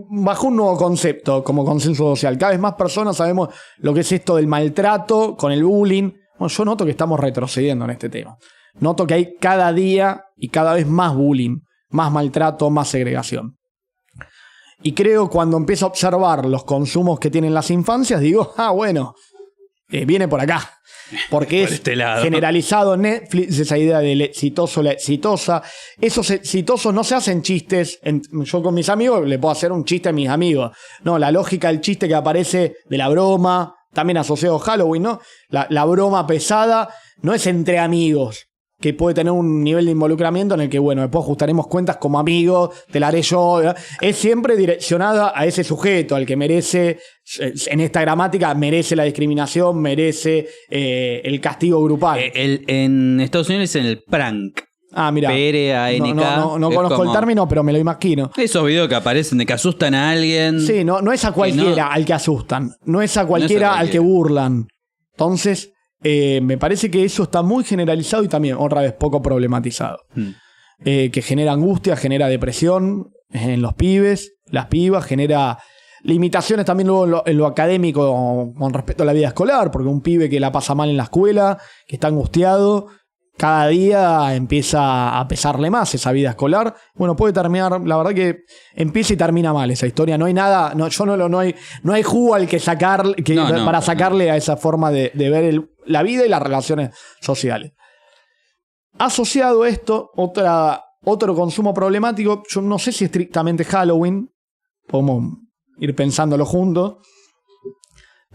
[SPEAKER 2] bajo un nuevo concepto como consenso social. Cada vez más personas sabemos lo que es esto del maltrato con el bullying. Bueno, yo noto que estamos retrocediendo en este tema. Noto que hay cada día y cada vez más bullying, más maltrato, más segregación. Y creo, cuando empiezo a observar los consumos que tienen las infancias, digo, bueno, viene por acá. Porque
[SPEAKER 1] por este lado.
[SPEAKER 2] Generalizado en Netflix esa idea del exitoso, la exitosa. Esos exitosos no se hacen chistes. Yo con mis amigos le puedo hacer un chiste a mis amigos. No, la lógica del chiste que aparece de la broma, también asociado a Halloween, ¿no? La broma pesada no es entre amigos, que puede tener un nivel de involucramiento en el que, bueno, después ajustaremos cuentas como amigos, te la haré yo. Es siempre direccionada a ese sujeto, al que merece, en esta gramática, merece la discriminación, merece el castigo grupal.
[SPEAKER 1] En Estados Unidos es el prank.
[SPEAKER 2] Mira.
[SPEAKER 1] PRANK.
[SPEAKER 2] No conozco el término, pero me lo imagino.
[SPEAKER 1] Esos videos que aparecen de que asustan a alguien.
[SPEAKER 2] Sí, no es a cualquiera al que asustan. No es a cualquiera al que burlan. Entonces, me parece que eso está muy generalizado y también, otra vez, poco problematizado. Que genera angustia, genera depresión en los pibes, las pibas, genera limitaciones también luego en lo académico con respecto a la vida escolar, porque un pibe que la pasa mal en la escuela, que está angustiado, cada día empieza a pesarle más esa vida escolar. Bueno, puede terminar, la verdad que empieza y termina mal esa historia. No hay nada, no hay jugo al que sacar para sacarle a esa forma de ver la vida y las relaciones sociales. Asociado a esto, otro consumo problemático, yo no sé si estrictamente Halloween, podemos ir pensándolo juntos,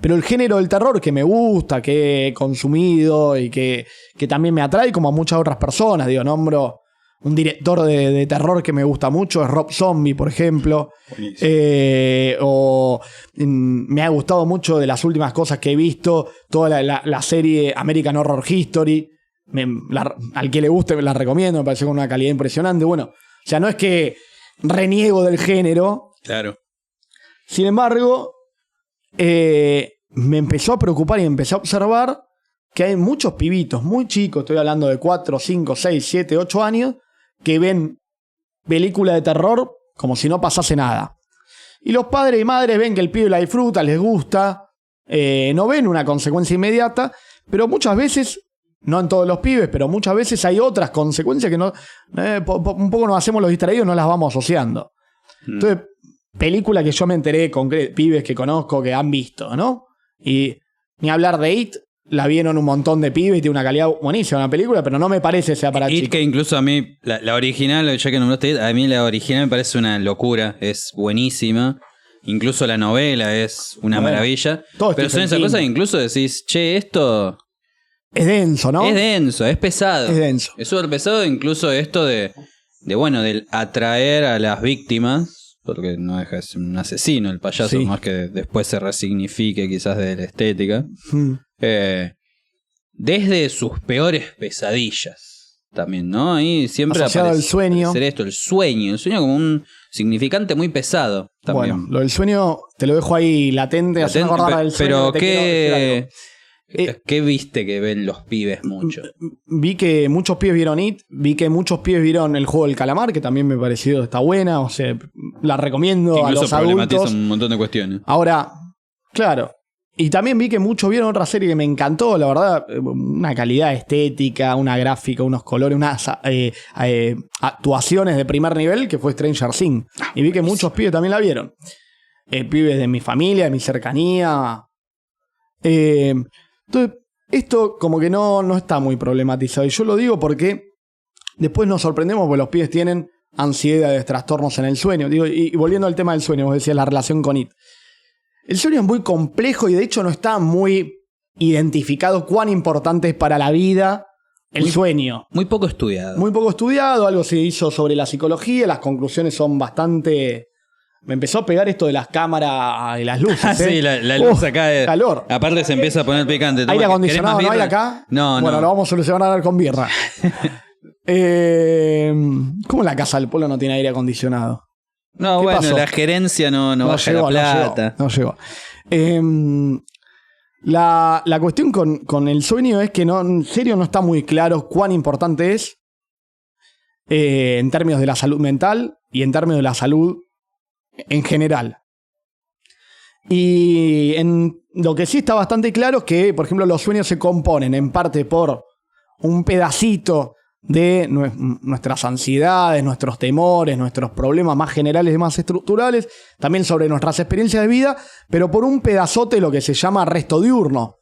[SPEAKER 2] Pero el género del terror que me gusta, que he consumido y que también me atrae, como a muchas otras personas. Digo, nombro un director de terror que me gusta mucho, es Rob Zombie, por ejemplo. Me ha gustado mucho de las últimas cosas que he visto, toda la serie American Horror History. Al que le guste me la recomiendo, me parece con una calidad impresionante. Bueno, o sea, no es que reniego del género.
[SPEAKER 1] Claro.
[SPEAKER 2] Sin embargo, me empezó a preocupar y empecé a observar que hay muchos pibitos muy chicos, estoy hablando de 4, 5, 6, 7, 8 años, que ven películas de terror como si no pasase nada. Y los padres y madres ven que el pibe la disfruta, les gusta, no ven una consecuencia inmediata, pero muchas veces, no en todos los pibes, pero muchas veces hay otras consecuencias que no, un poco nos hacemos los distraídos, no las vamos asociando. Entonces, película que yo me enteré con pibes que conozco que han visto, ¿no? Y ni hablar de It, la vieron un montón de pibes y tiene una calidad buenísima la película, pero no me parece sea para chicos.
[SPEAKER 1] It, que incluso a mí, la original, ya que nombraste It, a mí la original me parece una locura, es buenísima. Incluso la novela es una maravilla. Pero son esas cosas que incluso decís, che, esto...
[SPEAKER 2] Es denso, ¿no?
[SPEAKER 1] Es denso, es pesado.
[SPEAKER 2] Es denso.
[SPEAKER 1] Es súper pesado, incluso esto de del atraer a las víctimas, porque no deja de ser un asesino el payaso,
[SPEAKER 2] Sí.
[SPEAKER 1] más que después se resignifique quizás de la estética. Desde sus peores pesadillas también, ¿no? Ahí siempre
[SPEAKER 2] asociado al sueño.
[SPEAKER 1] Esto, el sueño como un significante muy pesado también.
[SPEAKER 2] Bueno, lo del sueño te lo dejo ahí latente, haciendo acordar del sueño.
[SPEAKER 1] Pero ¿qué viste que ven los pibes mucho?
[SPEAKER 2] Vi que muchos pibes vieron It, vi que muchos pibes vieron El Juego del Calamar, que también me pareció está buena, o sea, la recomiendo
[SPEAKER 1] Incluso
[SPEAKER 2] a los
[SPEAKER 1] problematiza
[SPEAKER 2] adultos.
[SPEAKER 1] un montón de cuestiones.
[SPEAKER 2] Ahora, claro, y también vi que muchos vieron otra serie que me encantó, la verdad, una calidad estética, una gráfica, unos colores, unas actuaciones de primer nivel, que fue Stranger Things. Y vi que muchos pibes también la vieron. Pibes de mi familia, de mi cercanía. Entonces, esto como que no está muy problematizado. Y yo lo digo porque después nos sorprendemos porque los pibes tienen ansiedades, trastornos en el sueño. Digo, y volviendo al tema del sueño, vos decías la relación con It. El sueño es muy complejo y de hecho no está muy identificado cuán importante es para la vida el sueño.
[SPEAKER 1] Muy poco estudiado.
[SPEAKER 2] Muy poco estudiado, algo se hizo sobre la psicología, las conclusiones son bastante... Me empezó a pegar esto de las cámaras y las luces.
[SPEAKER 1] Sí, la luz acá es...
[SPEAKER 2] Calor.
[SPEAKER 1] Aparte se empieza a poner picante.
[SPEAKER 2] ¿Aire acondicionado no hay acá?
[SPEAKER 1] No.
[SPEAKER 2] Bueno, lo vamos a solucionar con birra. ¿Cómo la Casa del Pueblo no tiene aire acondicionado?
[SPEAKER 1] No, bueno, pasó? La gerencia no baja la plata.
[SPEAKER 2] No llegó. La cuestión con el sueño es que en serio no está muy claro cuán importante es en términos de la salud mental y en términos de la salud en general. Y lo que sí está bastante claro es que, por ejemplo, los sueños se componen en parte por un pedacito de nuestras ansiedades, nuestros temores, nuestros problemas más generales y más estructurales, también sobre nuestras experiencias de vida, pero por un pedazote lo que se llama resto diurno.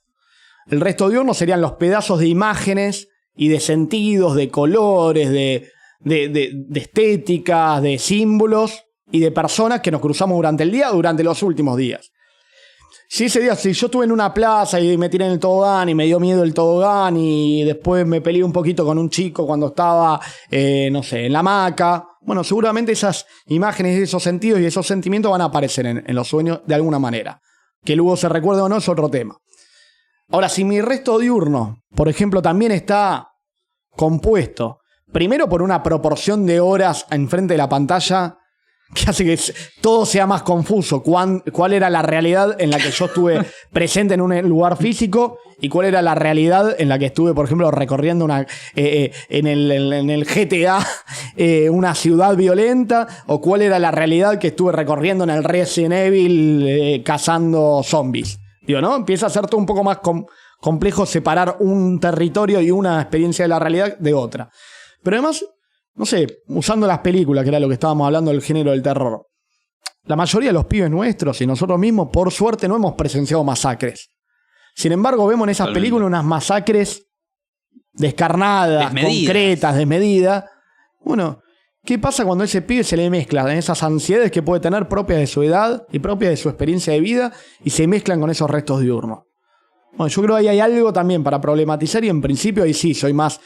[SPEAKER 2] El resto diurno serían los pedazos de imágenes y de sentidos, de colores, de estéticas, de símbolos y de personas que nos cruzamos durante el día, durante los últimos días. Si ese día, si yo estuve en una plaza y me tiré en el tobogán y me dio miedo el tobogán y después me peleé un poquito con un chico cuando estaba, no sé, en la hamaca, bueno, seguramente esas imágenes, esos sentidos y esos sentimientos van a aparecer en los sueños de alguna manera. Que luego se recuerde o no es otro tema. Ahora, si mi resto diurno, por ejemplo, también está compuesto, primero por una proporción de horas enfrente de la pantalla que hace que todo sea más confuso. ¿Cuál era la realidad en la que yo estuve presente en un lugar físico? ¿Y cuál era la realidad en la que estuve, por ejemplo, recorriendo en el GTA una ciudad violenta? ¿O cuál era la realidad que estuve recorriendo en el Resident Evil cazando zombies? Digo, ¿no? Empieza a ser todo un poco más complejo separar un territorio y una experiencia de la realidad de otra. Pero además... No sé, usando las películas, que era lo que estábamos hablando del género del terror. La mayoría de los pibes nuestros y nosotros mismos, por suerte, no hemos presenciado masacres. Sin embargo, vemos en esas películas unas masacres descarnadas, concretas, desmedidas. Bueno, ¿Qué pasa cuando a ese pibe se le mezclan esas ansiedades que puede tener propias de su edad y propias de su experiencia de vida y se mezclan con esos restos diurnos? Bueno, yo creo que ahí hay algo también para problematizar y en principio ahí sí, soy más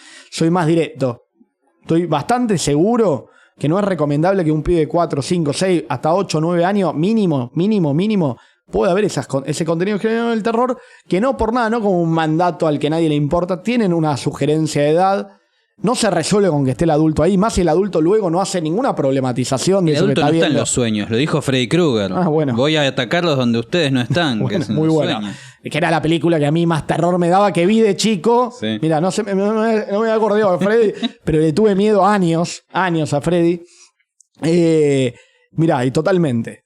[SPEAKER 2] directo. Estoy bastante seguro que no es recomendable que un pibe de 4, 5, 6, hasta 8, 9 años mínimo, pueda ver ese contenido generado del terror, que no por nada, no como un mandato al que nadie le importa, tienen una sugerencia de edad. No se resuelve con que esté el adulto ahí, más si el adulto luego no hace ninguna problematización de
[SPEAKER 1] el
[SPEAKER 2] eso
[SPEAKER 1] adulto
[SPEAKER 2] que está
[SPEAKER 1] no está
[SPEAKER 2] viendo.
[SPEAKER 1] en los sueños, lo dijo Freddy Krueger.
[SPEAKER 2] Bueno.
[SPEAKER 1] Voy a atacarlos donde ustedes no están.
[SPEAKER 2] Bueno,
[SPEAKER 1] que es en
[SPEAKER 2] muy
[SPEAKER 1] los
[SPEAKER 2] bueno.
[SPEAKER 1] sueños.
[SPEAKER 2] Que era la película que a mí más terror me daba, que vi de chico.
[SPEAKER 1] Sí.
[SPEAKER 2] Mira, no me acordé de Freddy, pero le tuve miedo años a Freddy. Mira, y totalmente.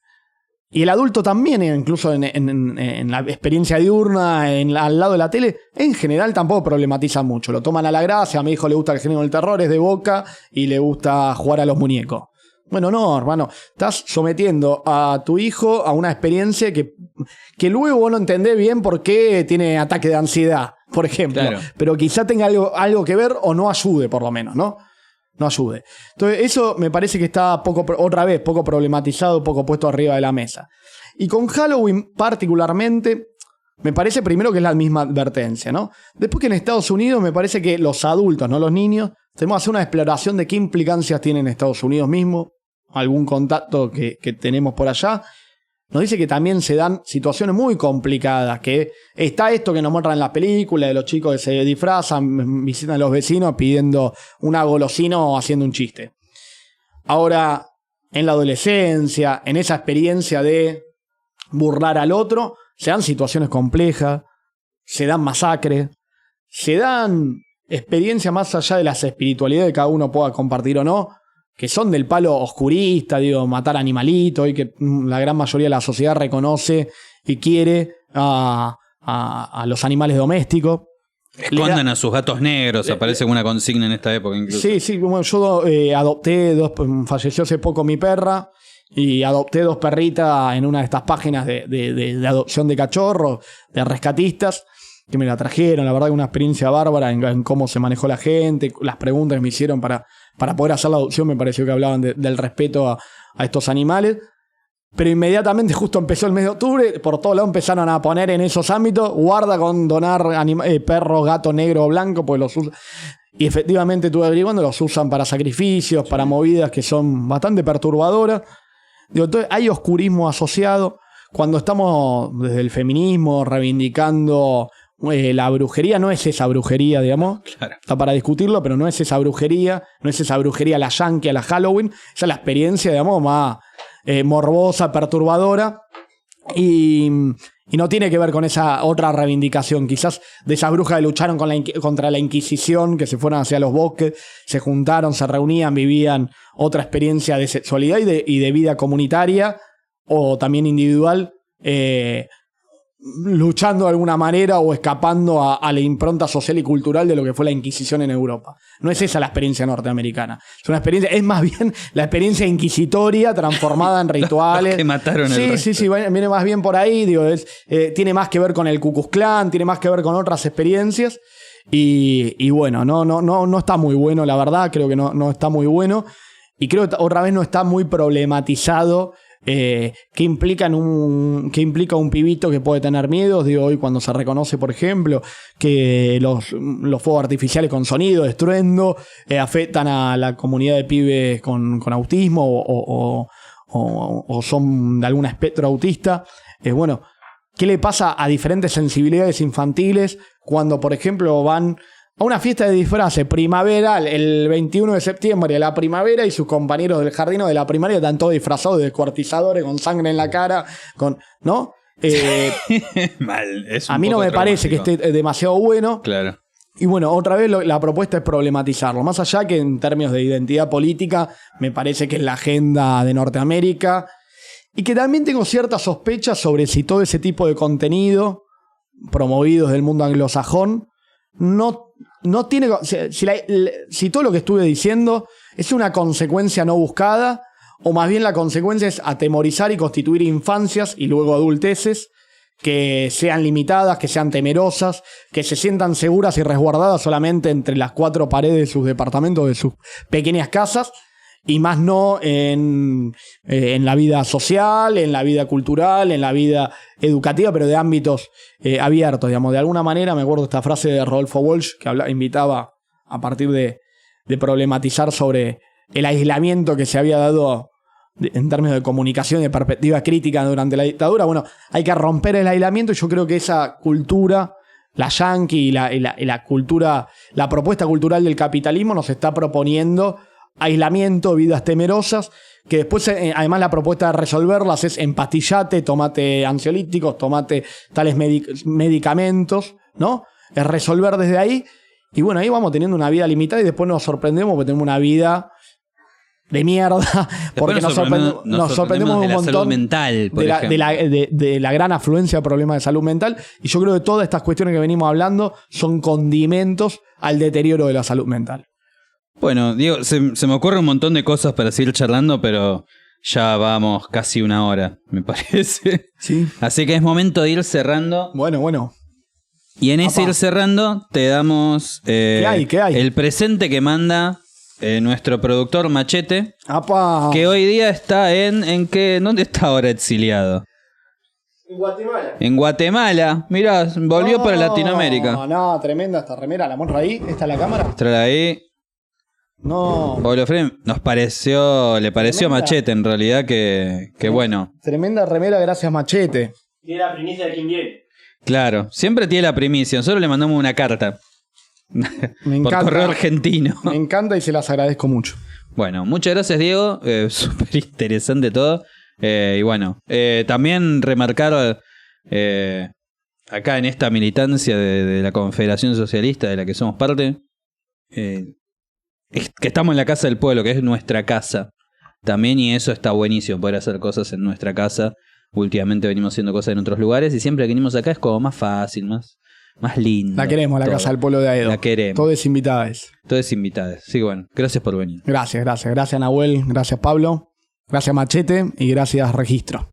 [SPEAKER 2] Y el adulto también, incluso en la experiencia diurna, al lado de la tele, en general tampoco problematiza mucho. Lo toman a la gracia. A mi hijo le gusta el género del terror, es de Boca y le gusta jugar a los muñecos. Bueno, no, hermano. Estás sometiendo a tu hijo a una experiencia que luego vos no entendés bien por qué tiene ataque de ansiedad, por ejemplo.
[SPEAKER 1] Claro.
[SPEAKER 2] Pero quizá tenga algo que ver o no ayude, por lo menos, ¿no? No ayude. Entonces, eso me parece que está poco problematizado, poco puesto arriba de la mesa. Y con Halloween, particularmente, me parece primero que es la misma advertencia, ¿no? Después que en Estados Unidos me parece que los adultos, no los niños, tenemos que hacer una exploración de qué implicancias tiene en Estados Unidos mismo, algún contacto que tenemos por allá. Nos dice que también se dan situaciones muy complicadas, que está esto que nos muestran en las películas de los chicos que se disfrazan, visitan a los vecinos pidiendo una golosina o haciendo un chiste. Ahora, en la adolescencia, en esa experiencia de burlar al otro, se dan situaciones complejas, se dan masacres, se dan experiencias más allá de las espiritualidades que cada uno pueda compartir o no, que son del palo oscurista, matar animalitos, y que la gran mayoría de la sociedad reconoce y quiere a los animales domésticos.
[SPEAKER 1] Escondan a sus gatos negros, aparece una consigna en esta época incluso.
[SPEAKER 2] Sí, bueno, yo adopté falleció hace poco mi perra, y adopté 2 perritas en una de estas páginas de adopción de cachorros, de rescatistas, que me la trajeron. La verdad que una experiencia bárbara en cómo se manejó la gente, las preguntas que me hicieron para poder hacer la adopción. Me pareció que hablaban del respeto a estos animales. Pero inmediatamente, justo empezó el mes de octubre, por todos lados empezaron a poner en esos ámbitos, guarda con donar perro, gato negro o blanco, pues los usan. Y efectivamente estuve averiguando, los usan para sacrificios, para movidas que son bastante perturbadoras. Entonces hay oscurismo asociado. Cuando estamos desde el feminismo reivindicando la brujería, no es esa brujería, digamos.
[SPEAKER 1] Claro.
[SPEAKER 2] Está para discutirlo, pero no es esa brujería la yankee, a la Halloween. Esa es la experiencia, digamos, más morbosa, perturbadora. Y no tiene que ver con esa otra reivindicación, quizás de esas brujas que lucharon contra la Inquisición, que se fueron hacia los bosques, se juntaron, se reunían, vivían otra experiencia de sexualidad y de vida comunitaria o también individual, luchando de alguna manera o escapando a la impronta social y cultural de lo que fue la Inquisición en Europa. No es esa la experiencia norteamericana. Es una experiencia, es más bien la experiencia inquisitoria transformada en rituales.
[SPEAKER 1] Los que mataron el resto.
[SPEAKER 2] Sí, viene más bien por ahí. Tiene más que ver con el Ku Klux Klan, tiene más que ver con otras experiencias. Y bueno, no está muy bueno, la verdad. Creo que no está muy bueno. Y creo que otra vez no está muy problematizado. ¿Qué implica un pibito que puede tener miedos? Hoy cuando se reconoce, por ejemplo, que los fuegos artificiales con sonido, estruendo, afectan a la comunidad de pibes con autismo o son de algún espectro autista. Bueno, ¿qué le pasa a diferentes sensibilidades infantiles cuando, por ejemplo, van a una fiesta de disfraces primaveral el 21 de septiembre a la primavera y sus compañeros del jardín o de la primaria están todos disfrazados de descuartizadores con sangre en la cara, ¿no?
[SPEAKER 1] Mal. Es
[SPEAKER 2] a mí no me parece que esté demasiado bueno.
[SPEAKER 1] Claro.
[SPEAKER 2] Y bueno, otra vez la propuesta es problematizarlo. Más allá que en términos de identidad política, me parece que es la agenda de Norteamérica. Y que también tengo ciertas sospechas sobre si todo ese tipo de contenido promovidos del mundo anglosajón no tiene. Si todo lo que estuve diciendo es una consecuencia no buscada, o más bien la consecuencia es atemorizar y constituir infancias y luego adulteces que sean limitadas, que sean temerosas, que se sientan seguras y resguardadas solamente entre las 4 paredes de sus departamentos, de sus pequeñas casas, y más no en la vida social, en la vida cultural, en la vida educativa, pero de ámbitos abiertos, digamos. De alguna manera, me acuerdo esta frase de Rodolfo Walsh, que invitaba a partir de problematizar sobre el aislamiento que se había dado en términos de comunicación y de perspectiva crítica durante la dictadura. Bueno, hay que romper el aislamiento, y yo creo que esa cultura, la yanqui y la cultura, la propuesta cultural del capitalismo nos está proponiendo aislamiento, vidas temerosas, que después además la propuesta de resolverlas es empastillate, tomate ansiolíticos, tomate tales medicamentos, ¿no? Es resolver desde ahí, y bueno, ahí vamos teniendo una vida limitada y después nos sorprendemos porque tenemos una vida de mierda, porque nos sorprendemos
[SPEAKER 1] de
[SPEAKER 2] un
[SPEAKER 1] la
[SPEAKER 2] montón
[SPEAKER 1] salud mental, por
[SPEAKER 2] de la gran afluencia de problemas de salud mental, y yo creo que todas estas cuestiones que venimos hablando son condimentos al deterioro de la salud mental.
[SPEAKER 1] Bueno, Diego, se me ocurre un montón de cosas para seguir charlando, pero ya vamos casi una hora, me parece.
[SPEAKER 2] Sí.
[SPEAKER 1] Así que es momento de ir cerrando.
[SPEAKER 2] Bueno.
[SPEAKER 1] Y en ese ir cerrando te damos
[SPEAKER 2] ¿Qué hay?
[SPEAKER 1] el presente que manda nuestro productor Machete.
[SPEAKER 2] ¡Apa!
[SPEAKER 1] Que hoy día está ¿dónde está ahora exiliado?
[SPEAKER 3] En Guatemala.
[SPEAKER 1] En Guatemala. Mirá, volvió para Latinoamérica.
[SPEAKER 2] No, tremenda esta remera. ¿La muestra ahí? ¿Esta es la cámara?
[SPEAKER 1] Trae ahí.
[SPEAKER 2] No.
[SPEAKER 1] Pablo Frem, le pareció a Machete en realidad que bueno.
[SPEAKER 2] Tremenda remera, gracias Machete.
[SPEAKER 3] Tiene la primicia de quién viene.
[SPEAKER 1] Claro, siempre tiene la primicia. Nosotros le mandamos una carta.
[SPEAKER 2] Me
[SPEAKER 1] por
[SPEAKER 2] encanta.
[SPEAKER 1] correo argentino.
[SPEAKER 2] Me encanta y se las agradezco mucho.
[SPEAKER 1] Bueno, muchas gracias, Diego. Súper interesante todo. Y bueno, también remarcar acá en esta militancia de la Confederación Socialista de la que somos parte, es que estamos en la casa del pueblo, que es nuestra casa también, y eso está buenísimo, poder hacer cosas en nuestra casa. Últimamente venimos haciendo cosas en otros lugares y siempre que venimos acá es como más fácil, más lindo.
[SPEAKER 2] La queremos, la
[SPEAKER 1] todo.
[SPEAKER 2] casa del pueblo de Aedo.
[SPEAKER 1] La queremos.
[SPEAKER 2] Todos invitados.
[SPEAKER 1] Todos invitados. Así que bueno, gracias por venir.
[SPEAKER 2] Gracias Nahuel, gracias Pablo, gracias Machete y gracias Registro.